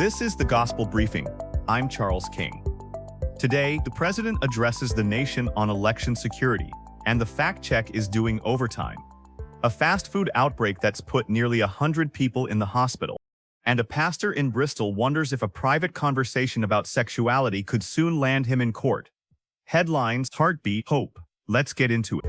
This is the Gospel Briefing. I'm Charles King. Today, the president addresses the nation on election security, and the fact check is doing overtime. A fast food outbreak that's put nearly 100 people in the hospital. And a pastor in Bristol wonders if a private conversation about sexuality could soon land him in court. Headlines, heartbeat, hope. Let's get into it.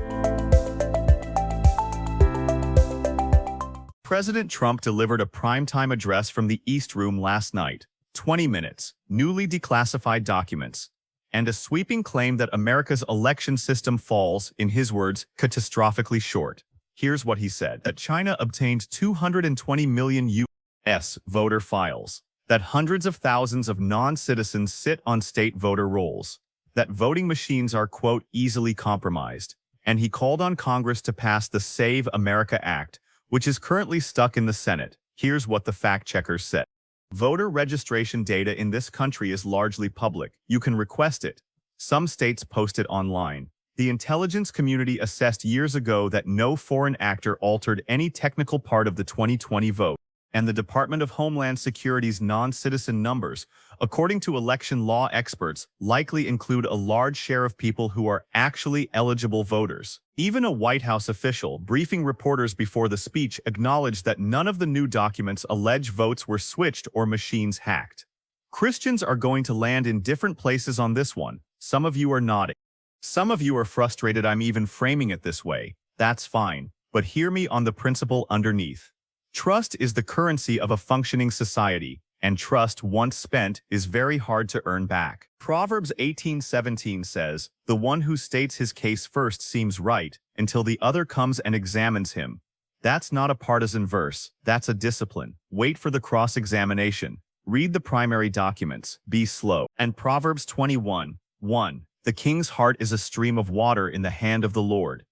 President Trump delivered a primetime address from the East Room last night. 20 minutes, newly declassified documents, and a sweeping claim that America's election system falls, in his words, catastrophically short. Here's what he said: that China obtained 220 million U.S. voter files, that hundreds of thousands of non-citizens sit on state voter rolls, that voting machines are, quote, easily compromised, and he called on Congress to pass the Save America Act, which is currently stuck in the Senate. Here's what the fact-checkers said. Voter registration data in this country is largely public. You can request it. Some states post it online. The intelligence community assessed years ago that no foreign actor altered any technical part of the 2020 vote, and the Department of Homeland Security's non-citizen numbers, according to election law experts, likely include a large share of people who are actually eligible voters. Even a White House official, briefing reporters before the speech, acknowledged that none of the new documents allege votes were switched or machines hacked. Christians are going to land in different places on this one. Some of you are nodding. Some of you are frustrated I'm even framing it this way. That's fine, but hear me on the principle underneath. Trust is the currency of a functioning society, and trust once spent is very hard to earn back. Proverbs 18:17 says, "The one who states his case first seems right, until the other comes and examines him." That's not a partisan verse, that's a discipline. Wait for the cross-examination. Read the primary documents, be slow. And Proverbs 21:1, "The king's heart is a stream of water in the hand of the Lord."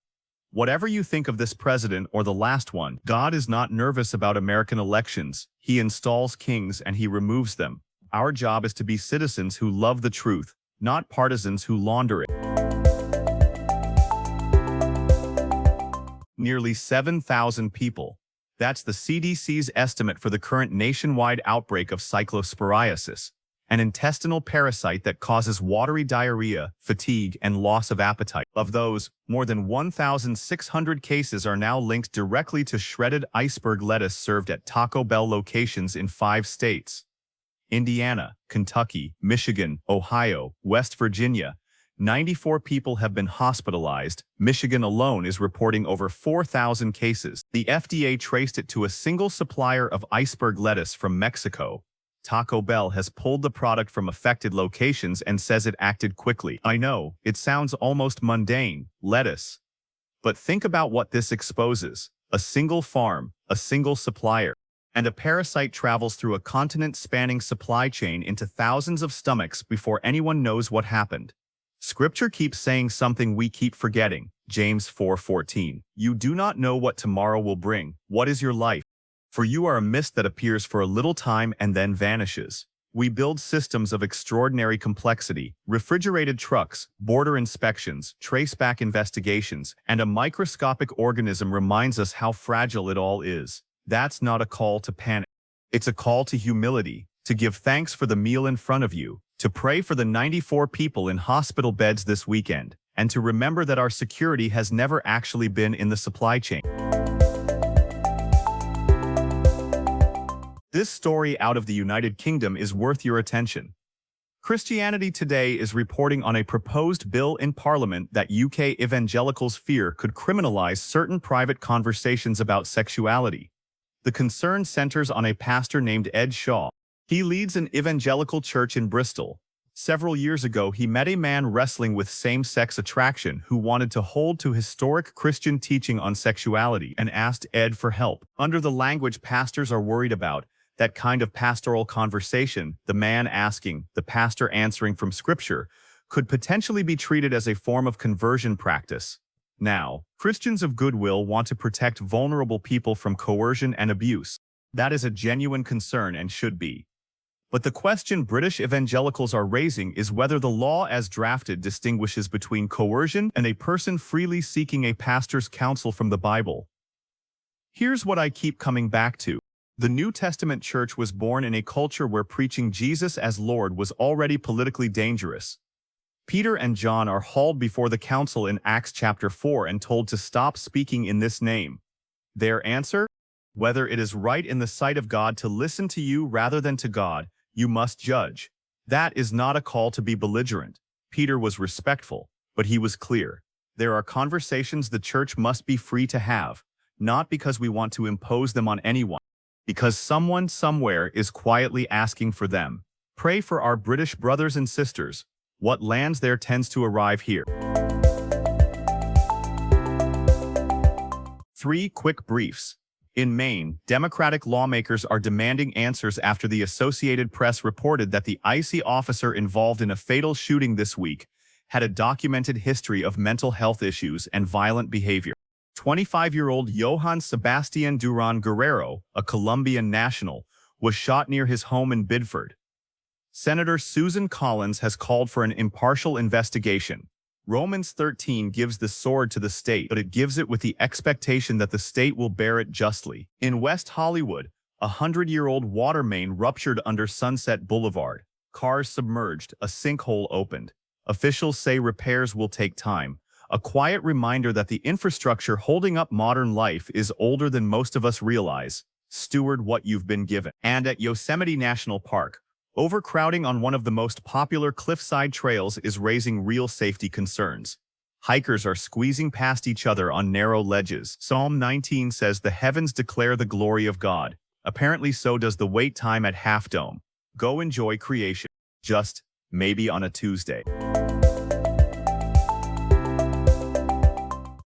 Whatever you think of this president or the last one, God is not nervous about American elections. He installs kings and he removes them. Our job is to be citizens who love the truth, not partisans who launder it. Nearly 7,000 people. That's the CDC's estimate for the current nationwide outbreak of cyclosporiasis, an intestinal parasite that causes watery diarrhea, fatigue, and loss of appetite. Of those, more than 1,600 cases are now linked directly to shredded iceberg lettuce served at Taco Bell locations in 5 states: Indiana, Kentucky, Michigan, Ohio, West Virginia. 94 people have been hospitalized. Michigan alone is reporting over 4,000 cases. The FDA traced it to a single supplier of iceberg lettuce from Mexico. Taco Bell has pulled the product from affected locations and says it acted quickly. I know, it sounds almost mundane, lettuce. But think about what this exposes. A single farm, a single supplier, and a parasite travels through a continent-spanning supply chain into thousands of stomachs before anyone knows what happened. Scripture keeps saying something we keep forgetting. James 4:14. You do not know what tomorrow will bring. What is your life? For you are a mist that appears for a little time and then vanishes. We build systems of extraordinary complexity, refrigerated trucks, border inspections, traceback investigations, and a microscopic organism reminds us how fragile it all is. That's not a call to panic. It's a call to humility, to give thanks for the meal in front of you, to pray for the 94 people in hospital beds this weekend, and to remember that our security has never actually been in the supply chain. This story out of the United Kingdom is worth your attention. Christianity Today is reporting on a proposed bill in Parliament that UK evangelicals fear could criminalize certain private conversations about sexuality. The concern centers on a pastor named Ed Shaw. He leads an evangelical church in Bristol. Several years ago, he met a man wrestling with same-sex attraction who wanted to hold to historic Christian teaching on sexuality and asked Ed for help. Under the language pastors are worried about, that kind of pastoral conversation, the man asking, the pastor answering from Scripture, could potentially be treated as a form of conversion practice. Now, Christians of goodwill want to protect vulnerable people from coercion and abuse. That is a genuine concern and should be. But the question British evangelicals are raising is whether the law as drafted distinguishes between coercion and a person freely seeking a pastor's counsel from the Bible. Here's what I keep coming back to. The New Testament church was born in a culture where preaching Jesus as Lord was already politically dangerous. Peter and John are hauled before the council in Acts chapter 4 and told to stop speaking in this name. Their answer? Whether it is right in the sight of God to listen to you rather than to God, you must judge. That is not a call to be belligerent. Peter was respectful, but he was clear. There are conversations the church must be free to have, not because we want to impose them on anyone, because someone somewhere is quietly asking for them. Pray for our British brothers and sisters. What lands there tends to arrive here. 3 quick briefs. In Maine, Democratic lawmakers are demanding answers after the Associated Press reported that the ICE officer involved in a fatal shooting this week had a documented history of mental health issues and violent behavior. 25-year-old Johann Sebastian Duran Guerrero, a Colombian national, was shot near his home in Bidford. Senator Susan Collins has called for an impartial investigation. Romans 13 gives the sword to the state, but it gives it with the expectation that the state will bear it justly. In West Hollywood, a 100-year-old water main ruptured under Sunset Boulevard. Cars submerged, a sinkhole opened. Officials say repairs will take time. A quiet reminder that the infrastructure holding up modern life is older than most of us realize. Steward what you've been given. And at Yosemite National Park, overcrowding on one of the most popular cliffside trails is raising real safety concerns. Hikers are squeezing past each other on narrow ledges. Psalm 19 says the heavens declare the glory of God. Apparently so does the wait time at Half Dome. Go enjoy creation. Just maybe on a Tuesday.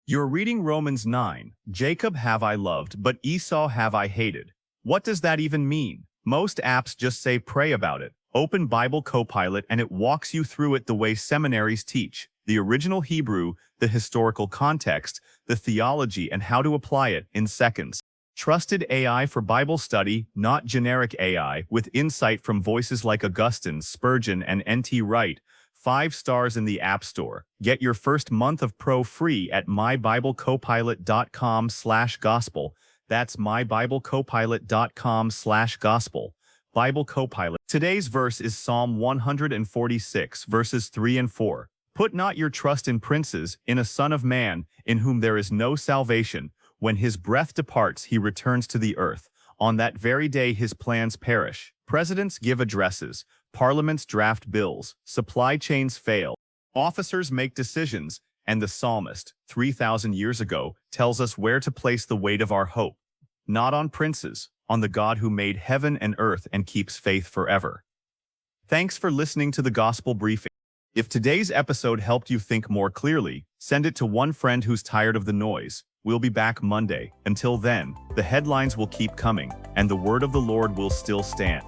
You're reading Romans 9. Jacob have I loved, but Esau have I hated. What does that even mean? Most apps just say pray about it. Open Bible Copilot and it walks you through it the way seminaries teach. The original Hebrew, the historical context, the theology, and how to apply it in seconds. Trusted AI for Bible study, not generic AI, with insight from voices like Augustine, Spurgeon, and N.T. Wright. 5 stars in the App Store. Get your first month of Pro free at mybiblecopilot.com/gospel. That's mybiblecopilot.com/gospel. Bible Copilot. Today's verse is Psalm 146, verses 3 and 4. Put not your trust in princes, in a son of man, in whom there is no salvation. When his breath departs, he returns to the earth. On that very day his plans perish. Presidents give addresses. Parliaments draft bills. Supply chains fail. Officers make decisions. And the psalmist, 3,000 years ago, tells us where to place the weight of our hope. Not on princes, on the God who made heaven and earth and keeps faith forever. Thanks for listening to the Gospel Briefing. If today's episode helped you think more clearly, send it to one friend who's tired of the noise. We'll be back Monday. Until then, the headlines will keep coming, and the word of the Lord will still stand.